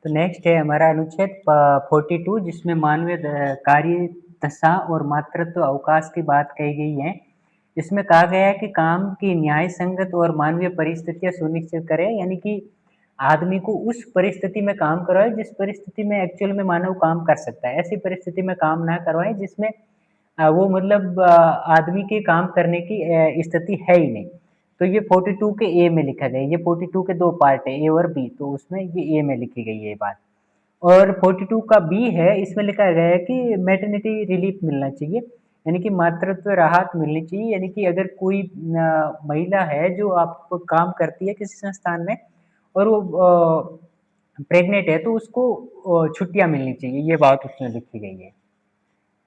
तो नेक्स्ट है हमारा अनुच्छेद 42 जिसमें मानवीय कार्य दशा और मातृत्व अवकाश की बात कही गई है। इसमें कहा गया है कि काम की न्याय संगत और मानवीय परिस्थितियां सुनिश्चित करें, यानी कि आदमी को उस परिस्थिति में काम करवाए जिस परिस्थिति में एक्चुअल में मानव काम कर सकता है। ऐसी परिस्थिति में काम ना करवाएं जिसमें वो मतलब आदमी के काम करने की स्थिति है ही नहीं। तो ये 42 के ए में लिखा गया है। ये 42 के दो पार्ट है, ए और बी, तो उसमें ये ए में लिखी गई है ये बात। और 42 का बी है, इसमें लिखा गया है कि मैटरनिटी रिलीफ मिलना चाहिए, यानी कि मातृत्व राहत मिलनी चाहिए। यानी कि अगर कोई महिला है जो आप काम करती है किसी संस्थान में और वो प्रेग्नेंट है तो उसको छुट्टियां मिलनी चाहिए, ये बात उसमें लिखी गई है।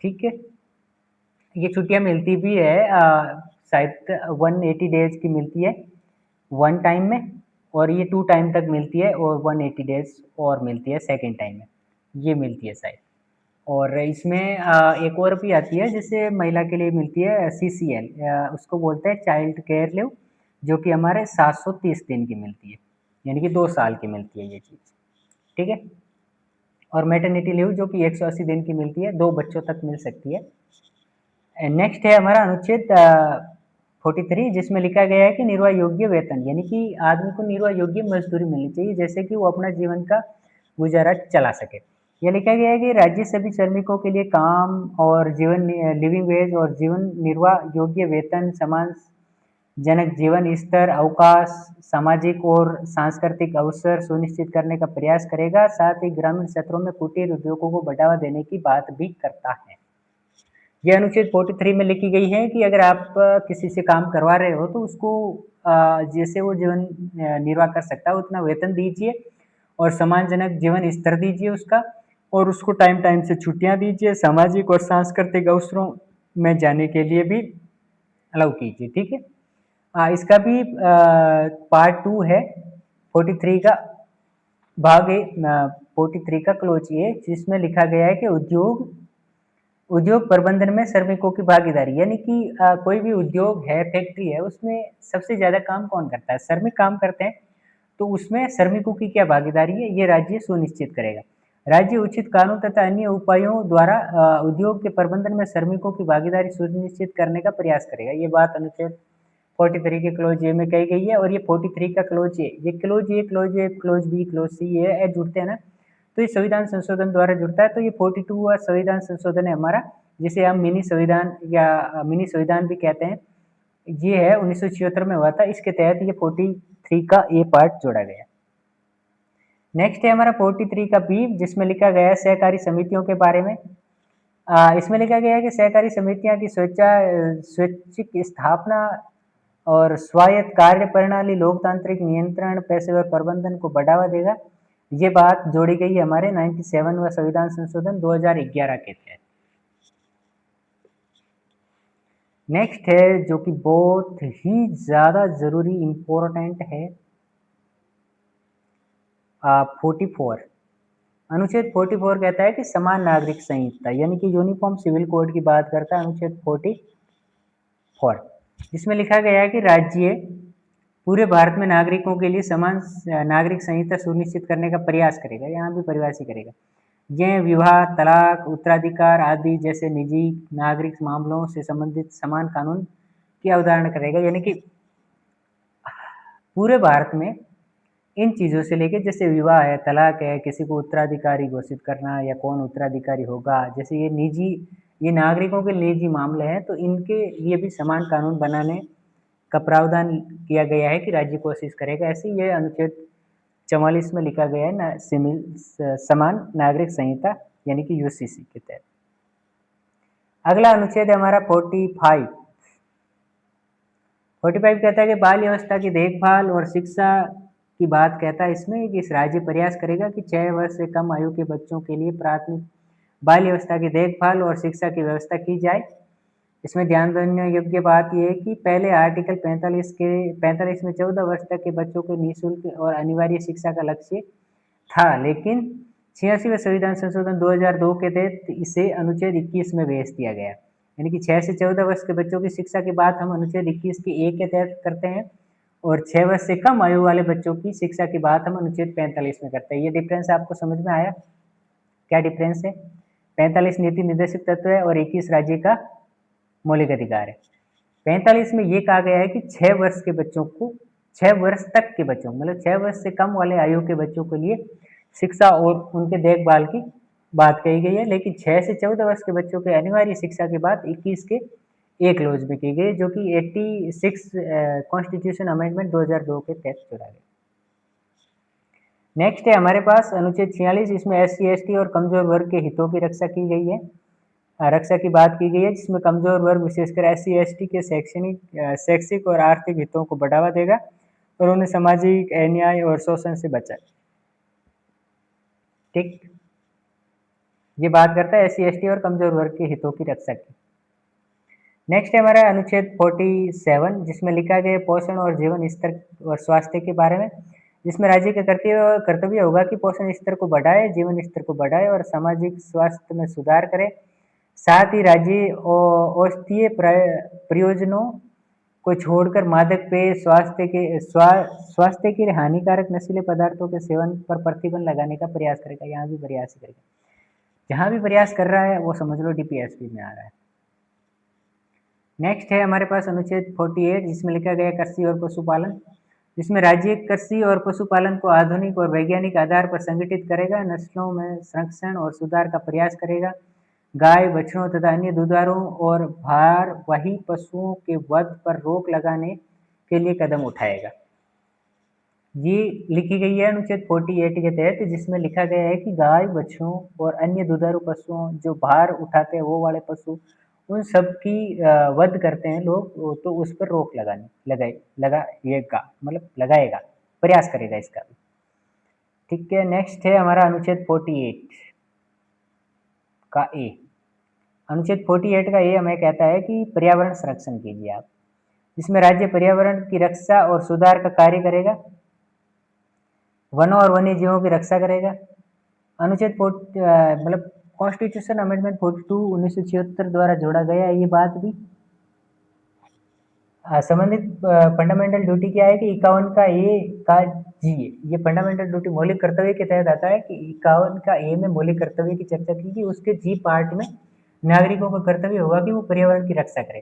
ठीक है, ये छुट्टियां मिलती भी है शायद 180 डेज की मिलती है वन टाइम में, और ये 2 टाइम तक मिलती है, और 180 डेज और मिलती है सेकंड टाइम में, ये मिलती है शायद। और इसमें एक और भी आती है जिससे महिला के लिए मिलती है सीसीएल, उसको बोलते हैं चाइल्ड केयर लीव, जो कि हमारे 730 दिन की मिलती है, यानी कि 2 साल की मिलती है ये चीज़। ठीक है, और मैटरनिटी लीव जो कि 180 दिन की मिलती है, 2 बच्चों तक मिल सकती है। नेक्स्ट है हमारा अनुच्छेद 43 जिसमें लिखा गया है कि निर्वाह योग्य वेतन, यानी कि आदमी को निर्वाह योग्य मजदूरी मिलनी चाहिए जैसे कि वो अपना जीवन का गुजारा चला सके। यह लिखा गया है कि राज्य सभी श्रमिकों के लिए काम और जीवन लिविंग वेज और जीवन निर्वाह योग्य वेतन, समान जनक जीवन स्तर, अवकाश, सामाजिक और सांस्कृतिक अवसर सुनिश्चित करने का प्रयास करेगा। साथ ही ग्रामीण क्षेत्रों में कुटीर उद्योगों को बढ़ावा देने की बात भी करता है। ये अनुच्छेद 43 में लिखी गई है कि अगर आप किसी से काम करवा रहे हो तो उसको जैसे वो जीवन निर्वाह कर सकता है उतना वेतन दीजिए, और सम्मानजनक जीवन स्तर दीजिए उसका, और उसको टाइम टाइम से छुट्टियां दीजिए, सामाजिक और सांस्कृतिक अवसरों में जाने के लिए भी अलाउ कीजिए। ठीक है, इसका भी पार्ट 2 है 43 का, भाग ए 43 का क्लोज ए, जिसमें लिखा गया है कि उद्योग प्रबंधन में श्रमिकों की भागीदारी, यानी कि कोई भी उद्योग है, फैक्ट्री है, उसमें सबसे ज़्यादा काम कौन करता है? श्रमिक काम करते हैं। तो उसमें श्रमिकों की क्या भागीदारी है, ये राज्य सुनिश्चित करेगा। राज्य उचित कानून तथा अन्य उपायों द्वारा उद्योग के प्रबंधन में श्रमिकों की भागीदारी सुनिश्चित करने का प्रयास करेगा। ये बात अनुच्छेद 43 के क्लोज ए में कही गई है। और ये 43 का क्लोज ए, ये क्लोज ए, क्लोज ए, क्लोज बी, क्लोज सी, ये जुड़ते हैं ना, तो ये संविधान संशोधन द्वारा जुड़ता है। तो ये 42 संविधान संशोधन है हमारा, जिसे हम मिनी संविधान या मिनी संविधान भी कहते हैं। ये है 1976 में हुआ था, इसके तहत ये 43 का ए पार्ट जोड़ा गया। नेक्स्ट है हमारा 43 का बी, जिसमें लिखा गया है सहकारी समितियों के बारे में। इसमें लिखा गया है कि सहकारी समितियां की स्वैच्छिक स्थापना और स्वायत्त कार्य प्रणाली लोकतांत्रिक नियंत्रण पेशेवर प्रबंधन को बढ़ावा देगा। ये बात जोड़ी गई है हमारे 97वां संविधान संशोधन 2011 के तहत। नेक्स्ट है जो कि बहुत ही ज्यादा जरूरी इंपॉर्टेंट है, 44 अनुच्छेद 44 कहता है कि समान नागरिक संहिता, यानी कि यूनिफॉर्म सिविल कोड की बात करता है अनुच्छेद 44, जिसमें लिखा गया है कि राज्य पूरे भारत में नागरिकों के लिए समान नागरिक संहिता सुनिश्चित करने का प्रयास करेगा। यहाँ भी परिभाषित करेगा। यह विवाह, तलाक, उत्तराधिकार आदि जैसे निजी नागरिक मामलों से संबंधित समान कानून की अवधारणा करेगा, यानी कि पूरे भारत में इन चीज़ों से लेके, जैसे विवाह है, तलाक है, किसी को उत्तराधिकारी घोषित करना या कौन उत्तराधिकारी होगा, जैसे ये निजी, ये नागरिकों के निजी मामले हैं, तो इनके लिए भी समान कानून बनाने का प्रावधान किया गया है कि राज्य कोशिश करेगा। ऐसे ये अनुच्छेद 44 में लिखा गया है ना, समान नागरिक संहिता, यानी कि यूसीसी के तहत। अगला अनुच्छेद है हमारा 45 कहता है कि बाल अवस्था की देखभाल और शिक्षा की बात कहता है इसमें कि इस राज्य प्रयास करेगा कि 6 वर्ष से कम आयु के बच्चों के लिए प्राथमिक बाल अवस्था की देखभाल और शिक्षा की व्यवस्था की जाए। इसमें ध्यान देने योग्य बात यह है कि पहले आर्टिकल 45 में 14 वर्ष तक के बच्चों के निःशुल्क और अनिवार्य शिक्षा का लक्ष्य था, लेकिन 86वें संविधान संशोधन 2002 के तहत इसे अनुच्छेद 21 में भेज दिया गया। यानी कि 6 से 14 वर्ष के बच्चों की शिक्षा की बात हम अनुच्छेद 21 के ए के तहत करते हैं, और 6 वर्ष से कम आयु वाले बच्चों की शिक्षा की बात हम अनुच्छेद 45 में करते हैं। ये डिफरेंस आपको समझ में आया? क्या डिफरेंस है? 45 नीति निर्देशक तत्व है और 21 राज्य का मौलिक अधिकार है। 45 में ये कहा गया है कि 6 वर्ष के बच्चों को, 6 वर्ष तक के बच्चों मतलब 6 वर्ष से कम वाले आयु के बच्चों के लिए शिक्षा और उनके देखभाल की बात कही गई है, लेकिन 6 से 14 वर्ष के बच्चों के अनिवार्य शिक्षा की बात 21 के एक क्लॉज में की गई, जो कि 86 कॉन्स्टिट्यूशन अमेंडमेंट 2002 के तहत जोड़ा गया। नेक्स्ट है हमारे पास अनुच्छेद 46, इसमें SC ST और कमजोर वर्ग के हितों की रक्षा की गई है, रक्षा की बात की गई है, जिसमें कमजोर वर्ग विशेषकर SC ST के शैक्षिक और आर्थिक हितों को बढ़ावा देगा और उन्हें सामाजिक अन्याय और शोषण से बचाए। ठीक, ये बात करता है SC ST और कमजोर वर्ग के हितों की रक्षा की। नेक्स्ट है हमारा अनुच्छेद 47, जिसमें लिखा गया पोषण और जीवन स्तर और स्वास्थ्य के बारे में, जिसमें राज्य का कर्तव्य होगा कि पोषण स्तर को बढ़ाए, जीवन स्तर को बढ़ाए और सामाजिक स्वास्थ्य में सुधार करे। साथ ही राज्य औषधीय प्रयोजनों को छोड़कर मादक पेय, स्वास्थ्य के लिए हानिकारक नशीले पदार्थों के सेवन पर प्रतिबंध लगाने का प्रयास करेगा। यहाँ भी प्रयास करेगा, जहाँ भी प्रयास कर रहा है वो समझ लो DPSP में आ रहा है। नेक्स्ट है हमारे पास अनुच्छेद 48, जिसमें लिखा गया कृषि और पशुपालन, जिसमें राज्य कृषि और पशुपालन को आधुनिक और वैज्ञानिक आधार पर संगठित करेगा, नस्लों में संरक्षण और सुधार का प्रयास करेगा, गाय, बछड़ों तथा अन्य दुधारू और भारवाही पशुओं के वध पर रोक लगाने के लिए कदम उठाएगा। ये लिखी गई है अनुच्छेद 48 के तहत, जिसमें लिखा गया है कि गाय, बछड़ों और अन्य दुधारू पशुओं जो भार उठाते हैं वो वाले पशु, उन सब की वध करते हैं लोग, तो उस पर रोक लगाएगा, मतलब लगाएगा, प्रयास करेगा इसका भी। ठीक है, नेक्स्ट है हमारा अनुच्छेद 48 का ए। अनुच्छेद 48 का ए हमें कहता है कि पर्यावरण संरक्षण कीजिए आप, जिसमें राज्य पर्यावरण की रक्षा और सुधार का कार्य करेगा, वनों और वन्य जीवों की रक्षा करेगा। अनुच्छेद मतलब कॉन्स्टिट्यूशन अमेंडमेंट 42 1976 द्वारा जोड़ा गया है। ये बात भी संबंधित फंडामेंटल ड्यूटी क्या है कि 51 का ए का जी, ये फंडामेंटल ड्यूटी मौलिक कर्तव्य के तहत आता है कि 51 का ए में मौलिक कर्तव्य की चर्चा की गई। उसके जी पार्ट में नागरिकों का कर्तव्य होगा कि वो पर्यावरण की रक्षा करें,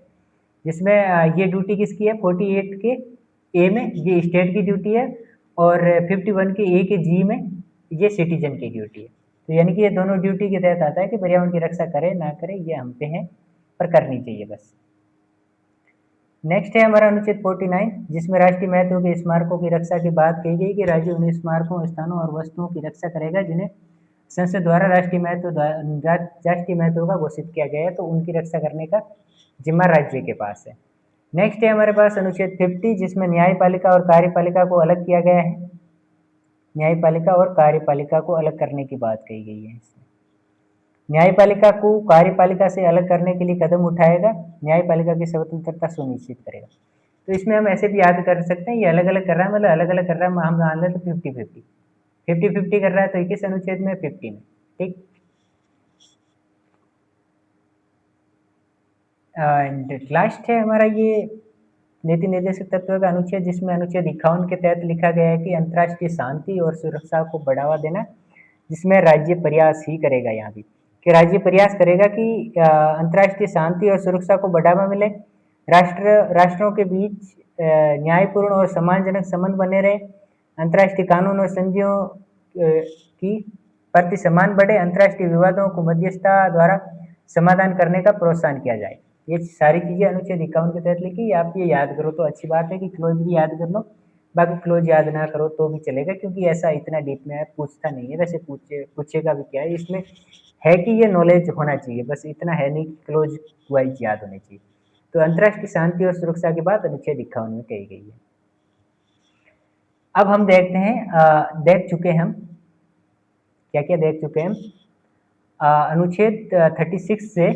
जिसमें ये ड्यूटी किसकी है? 48 के ए में ये स्टेट की ड्यूटी है और 51 के ए के जी में ये सिटीजन की ड्यूटी है। तो यानी कि ये दोनों ड्यूटी के तहत आता है कि पर्यावरण की रक्षा करे ना करे ये हम पे है, पर करनी चाहिए बस। नेक्स्ट है हमारा अनुच्छेद 49, जिसमें राष्ट्रीय महत्व के स्मारकों की रक्षा की बात कही गई कि राज्य उन स्मारकों, स्थानों और वस्तुओं की रक्षा करेगा जिन्हें संसद द्वारा राष्ट्रीय महत्व का घोषित किया गया है, तो उनकी रक्षा करने का जिम्मा राज्य के पास है। नेक्स्ट है हमारे पास अनुच्छेद 50, जिसमें न्यायपालिका और कार्यपालिका को अलग किया गया है। न्यायपालिका और कार्यपालिका को अलग करने की बात कही गई है। न्यायपालिका को कार्यपालिका से अलग करने के लिए कदम उठाएगा, न्यायपालिका की स्वतंत्रता सुनिश्चित करेगा। तो इसमें हम ऐसे भी याद कर सकते हैं, ये अलग अलग कर रहा है, मतलब अलग अलग कर रहा है, हम मान लें तो 50-50 कर रहा है, तो किस अनुच्छेद में? 50 में। ठीक, एंड लास्ट है हमारा ये नीति निर्देशक तत्व का अनुच्छेद, जिसमें अनुच्छेद 51 के तहत लिखा गया है कि अंतर्राष्ट्रीय शांति और सुरक्षा को बढ़ावा देना, जिसमें राज्य प्रयास ही करेगा, यहाँ भी कि राज्य प्रयास करेगा कि अंतर्राष्ट्रीय शांति और सुरक्षा को बढ़ावा मिले, राष्ट्रों के बीच न्यायपूर्ण और सम्मानजनक संबंध बने रहे, अंतर्राष्ट्रीय कानून और संधियों की प्रति सम्मान बढ़े, अंतर्राष्ट्रीय विवादों को मध्यस्थता द्वारा समाधान करने का प्रोत्साहन किया जाए। ये सारी चीजें अनुच्छेद 51 के तहत लिखी। आप ये याद करो तो अच्छी बात है कि क्लोज भी याद कर लो, बाकी क्लोज याद ना करो तो भी चलेगा, क्योंकि ऐसा इतना डीप में पूछता नहीं है। वैसे पूछेगा भी क्या है, इसमें है कि ये नॉलेज होना चाहिए, बस इतना है नहीं कि क्लोज वाइज याद होने चाहिए। तो अंतर्राष्ट्रीय शांति और सुरक्षा की बात अनुच्छेद 51 में कही गई है। अब हम देखते हैं, देख चुके हम क्या क्या देख चुके हैं। अनुच्छेद 36 से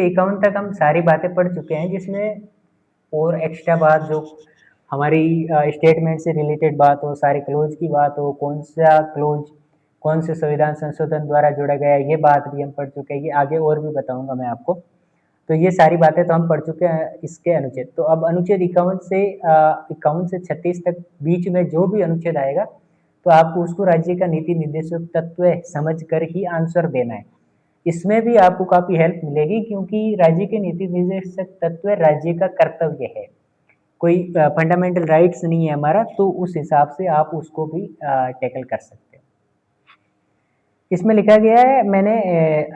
51 तक हम सारी बातें पढ़ चुके हैं, जिसमें और एक्स्ट्रा बात जो हमारी स्टेटमेंट से रिलेटेड बात हो, सारे क्लोज की बात हो, कौन सा क्लोज कौन से संविधान संशोधन द्वारा जोड़ा गया है, ये बात भी हम पढ़ चुके हैं। ये आगे और भी बताऊंगा मैं आपको। तो ये सारी बातें तो हम पढ़ चुके हैं इसके अनुच्छेद। तो अब अनुच्छेद 51 से 36 तक बीच में जो भी अनुच्छेद आएगा तो आपको उसको राज्य का नीति निर्देशक तत्व समझ कर ही आंसर देना है। इसमें भी आपको काफी हेल्प मिलेगी क्योंकि राज्य के नीति निर्देशक तत्व राज्य का कर्तव्य है, कोई फंडामेंटल राइट्स नहीं है हमारा, तो उस हिसाब से आप उसको भी टैकल कर सकते हैं। इसमें लिखा गया है, मैंने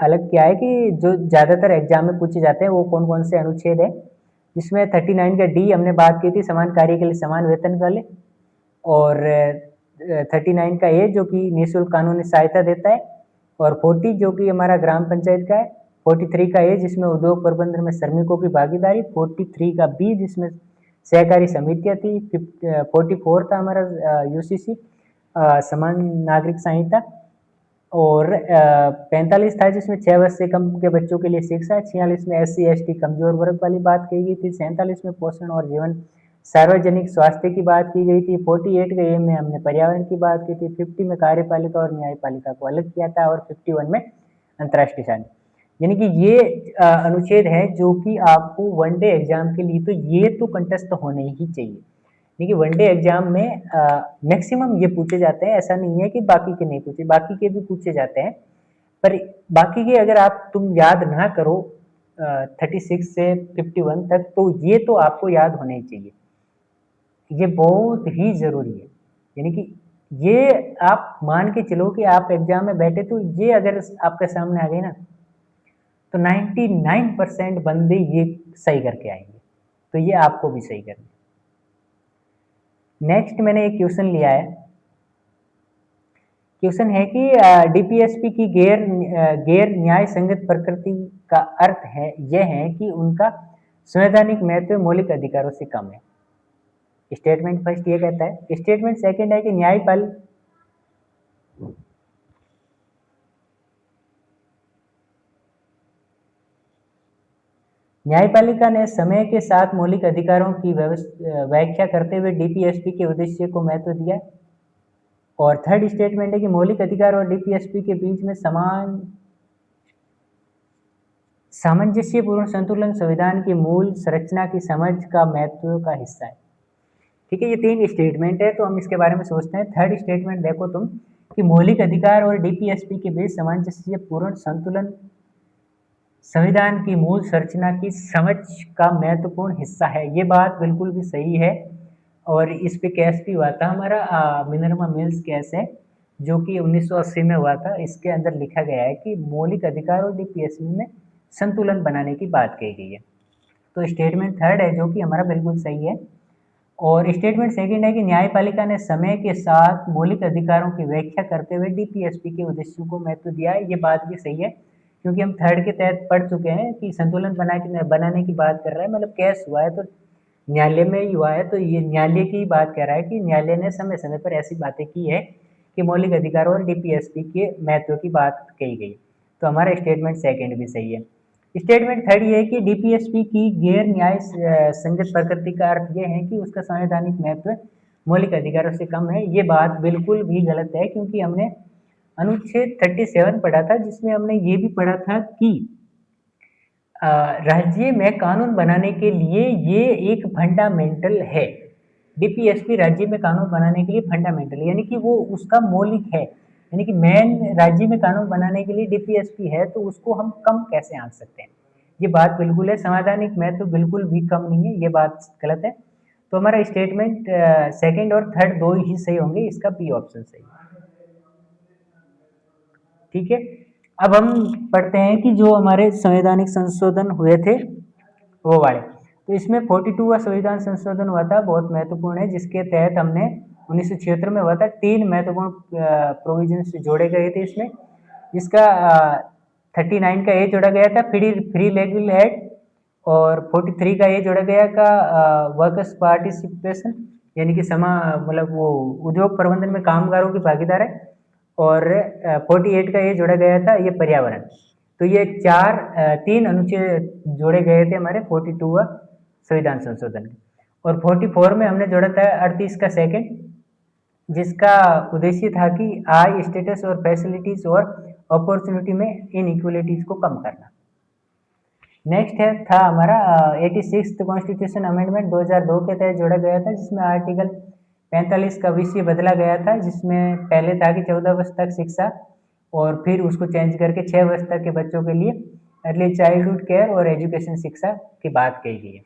अलग किया है कि जो ज़्यादातर एग्जाम में पूछे जाते हैं वो कौन कौन से अनुच्छेद है। जिसमें 39 का डी हमने बात की थी, समान कार्य के लिए समान वेतन वाले, और 39 का ए जो कि निःशुल्क कानूनी सहायता देता है, और 40 जो कि हमारा ग्राम पंचायत का है, 43 का ए जिसमें उद्योग प्रबंधन में श्रमिकों की भागीदारी, 43 का बी जिसमें सहकारी समितियां थी, 44 था हमारा यूसीसी समान नागरिक संहिता, और 45 था जिसमें 6 वर्ष से कम के बच्चों के लिए शिक्षा, 46 में SC ST कमजोर वर्ग वाली बात कही गई थी, 47 में पोषण और जीवन सार्वजनिक स्वास्थ्य की बात की गई थी, 48 के ए में हमने पर्यावरण की बात की थी, 50 में कार्यपालिका और न्यायपालिका को अलग किया था, और 51 में अंतर्राष्ट्रीय शांति। यानी कि ये अनुच्छेद है जो कि आपको वनडे एग्जाम के लिए तो ये तो कंटेस्ट होने ही चाहिए। देखिए वनडे एग्जाम में मैक्सिमम ये पूछे जाते हैं, ऐसा नहीं है कि बाकी के नहीं पूछे, बाकी के भी पूछे जाते हैं, पर बाकी के अगर आप तुम याद ना करो 36 से 51 तक, तो ये तो आपको याद होने ही चाहिए, ये बहुत ही जरूरी है। यानी कि ये आप मान के चलो कि आप एग्जाम में बैठे तो ये अगर आपके सामने आ गए ना तो 99% बंदे ये सही करके आएंगे, तो ये आपको भी सही करना। नेक्स्ट मैंने एक क्वेश्चन लिया है, क्वेश्चन है कि डीपीएसपी की गैर न्याय संगत प्रकृति का अर्थ है यह है कि उनका संवैधानिक महत्व मौलिक अधिकारों से कम है। स्टेटमेंट फर्स्ट ये कहता है। स्टेटमेंट सेकंड है कि न्यायपालिका ने समय के साथ मौलिक अधिकारों की व्याख्या करते हुए डीपीएसपी के उद्देश्य को महत्व दिया। और थर्ड स्टेटमेंट है कि मौलिक अधिकार और डीपीएसपी के बीच में सामंजस्यपूर्ण संतुलन संविधान की मूल संरचना की समझ का महत्व का हिस्सा है। ठीक है, ये तीन स्टेटमेंट है, तो हम इसके बारे में सोचते हैं। थर्ड स्टेटमेंट देखो तुम कि मौलिक अधिकार और डीपीएसपी के बीच सामंजस्यपूर्ण संतुलन संविधान की मूल संरचना की समझ का महत्वपूर्ण हिस्सा है। ये बात बिल्कुल भी सही है, और इस पे केस भी हुआ था हमारा मिनर्वा मिल्स केस है जो कि 1980 में हुआ था। इसके अंदर लिखा गया है कि मौलिक अधिकार और डीपीएसपी में संतुलन बनाने की बात कही गई है। तो स्टेटमेंट थर्ड है जो कि हमारा बिल्कुल सही है। और स्टेटमेंट सेकंड है कि न्यायपालिका ने समय के साथ मौलिक अधिकारों की व्याख्या करते हुए डीपीएसपी के उद्देश्यों को महत्व दिया है। ये बात भी सही है, क्योंकि हम थर्ड के तहत पढ़ चुके हैं कि संतुलन बनाने की बात कर रहा है, मतलब केस हुआ है तो न्यायालय में ही हुआ है, तो ये न्यायालय की बात कह रहा है कि न्यायालय ने समय समय पर ऐसी बातें की है कि मौलिक अधिकार और डीपीएसपी के महत्व की बात कही गई। तो हमारा स्टेटमेंट सेकंड भी सही है। स्टेटमेंट थर्ड ये है कि डीपीएसपी की गैर न्याय संगत प्रकृति का अर्थ यह है कि उसका संवैधानिक महत्व मौलिक अधिकारों से कम है। ये बात बिल्कुल भी गलत है, क्योंकि हमने अनुच्छेद 37 पढ़ा था जिसमें हमने ये भी पढ़ा था कि राज्य में कानून बनाने के लिए ये एक फंडामेंटल है। डीपीएसपी राज्य में कानून बनाने के लिए फंडामेंटल, यानी कि वो उसका मौलिक है, यानी कि मेन राज्य में कानून बनाने के लिए डीपीएसपी है, तो उसको हम कम कैसे आंक सकते हैं। ये बात बिल्कुल है, संवैधानिक महत्व बिल्कुल भी कम नहीं है, ये बात गलत है। तो हमारा स्टेटमेंट सेकंड और थर्ड दो ही सही होंगे, इसका बी ऑप्शन सही। ठीक है, अब हम पढ़ते हैं कि जो हमारे संवैधानिक संशोधन हुए थे वो वाले। तो इसमें 42 का संविधान संशोधन हुआ था, बहुत महत्वपूर्ण है, जिसके तहत हमने 1976 में हुआ था। 3 महत्वपूर्ण प्रोविजंस जोड़े गए थे इसमें, जिसका 39 का ए जोड़ा गया था फ्री लीगल एड, और 43 का ए जोड़ा गया का वर्कर्स पार्टिसिपेशन, यानी कि मतलब वो उद्योग प्रबंधन में कामगारों की भागीदार है, और 48 का ये जोड़ा गया था ये पर्यावरण। तो ये तीन अनुच्छेद जोड़े गए थे हमारे 42 संविधान संशोधन के। और 44 में हमने जोड़ा था 38 का सेकंड, जिसका उद्देश्य था कि आय स्टेटस और फैसिलिटीज और अपॉर्चुनिटी में इन इक्वलिटीज को कम करना। नेक्स्ट है था हमारा 86th कॉन्स्टिट्यूशन अमेंडमेंट 2002 के तहत जोड़ा गया था, जिसमें आर्टिकल 45 का विषय बदला गया था, जिसमें पहले था कि 14 वर्ष तक शिक्षा और फिर उसको चेंज करके 6 वर्ष तक के बच्चों के लिए अर्ली चाइल्डहुड केयर और एजुकेशन शिक्षा की बात कही गई है।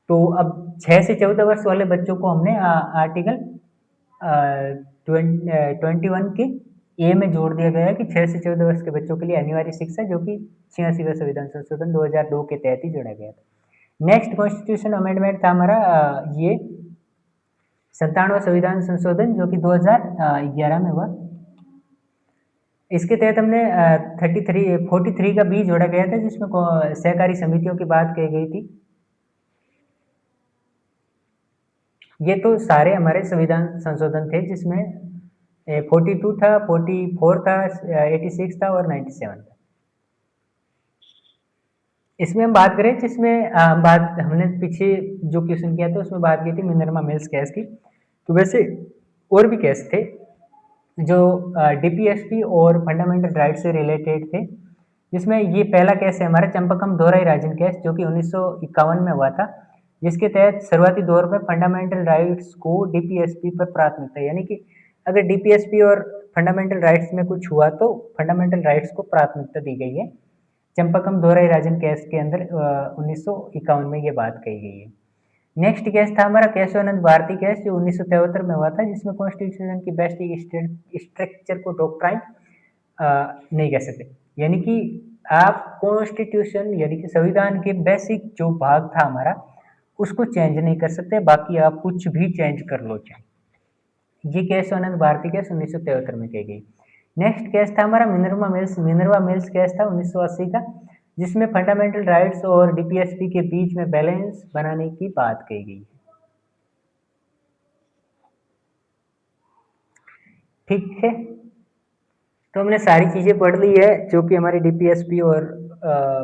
तो अब 6 से 14 वर्ष वाले बच्चों को हमने आर्टिकल 21 के ए में जोड़ दिया गया है कि 6 से 14 वर्ष के बच्चों के लिए अनिवार्य शिक्षा, जो कि 86वां संविधान संशोधन 2002 के तहत ही जोड़ा गया था। नेक्स्ट कॉन्स्टिट्यूशन अमेंडमेंट था हमारा ये 97वां संविधान संशोधन, जो कि 2011 में हुआ। इसके तहत हमने 43 का बी जोड़ा गया था, जिसमें सहकारी समितियों की बात कही गई थी। ये तो सारे हमारे संविधान संशोधन थे, जिसमें 42 था, 44 था, 86 था और 97 था। इसमें हम बात करें जिसमें बात हमने पीछे जो क्वेश्चन किया था उसमें बात की थी मिनर्वा मिल्स केस की। तो वैसे और भी केस थे जो डीपीएसपी और फंडामेंटल राइट से रिलेटेड थे, जिसमें ये पहला केस है हमारा चंपकम दोराई राजन केस, जो कि 1951 में हुआ था, जिसके तहत शुरुआती दौर में फंडामेंटल राइट्स को डीपीएसपी पर प्राथमिकता, यानी कि अगर डीपीएसपी और फंडामेंटल राइट्स में कुछ हुआ तो फंडामेंटल राइट्स को प्राथमिकता दी गई है। चंपकम दोराई राजन केस के अंदर 1951 में ये बात कही गई है। नेक्स्ट केस था हमारा केशवानंद भारती केस, जो 1973 में हुआ था, जिसमें कॉन्स्टिट्यूशन की बेसिक स्ट्रक्चर को डॉक्ट्राइन नहीं कह सकते, यानी कि आप कॉन्स्टिट्यूशन यानी कि संविधान के बेसिक जो भाग था हमारा उसको चेंज नहीं कर सकते, बाकी आप कुछ भी चेंज कर लो चाहे। ये केशवानंद भारती केस 1973 में कही गई। नेक्स्ट केस था हमारा मिनर्वा मिल्स केस था 1980 का, जिसमें फंडामेंटल राइट्स और डीपीएसपी के बीच में बैलेंस बनाने की बात कही गई। ठीक है, तो हमने सारी चीज़ें पढ़ ली है जो कि हमारी डीपीएसपी और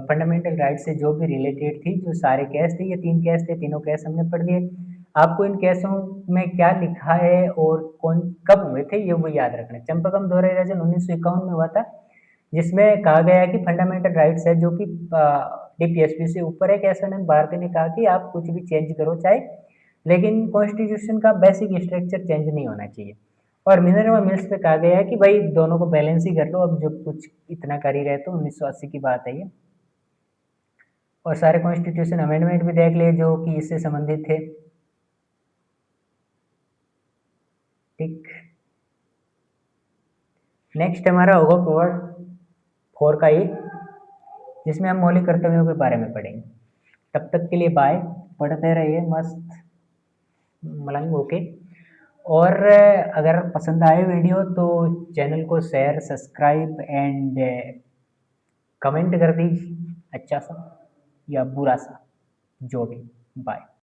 फंडामेंटल राइट से जो भी रिलेटेड थी, जो सारे केस थे, ये 3 केस थे, तीनों केस हमने पढ़ लिए। आपको इन केसों में क्या लिखा है और कौन कब हुए थे ये वो याद रखना है। चंपकम दोराई राजन 1951 में हुआ था, जिसमें कहा गया है कि फंडामेंटल राइट्स है जो कि डीपीएसपी से ऊपर है। केशवानंद भारती ने कहा कि आप कुछ भी चेंज करो चाहे, लेकिन कॉन्स्टिट्यूशन का बेसिक स्ट्रक्चर चेंज नहीं होना चाहिए। और मिनर्वा मिल्स पे कहा गया है कि भाई दोनों को बैलेंस ही कर लो, अब जो कुछ इतना कर ही रहे तो 1980 की बात है ये। और सारे कॉन्स्टिट्यूशन अमेंडमेंट भी देख लिए जो कि इससे संबंधित थे। ठीक, नेक्स्ट हमारा होगा पार्ट 4 का ये, जिसमें हम मौलिक कर्तव्यों के बारे में पढ़ेंगे। तब तक के लिए बाय, पढ़ते रहिए मस्त मलंग होके। और अगर पसंद आए वीडियो तो चैनल को शेयर, सब्सक्राइब एंड कमेंट कर दीजिए, अच्छा सा या बुरा सा जो भी। बाय।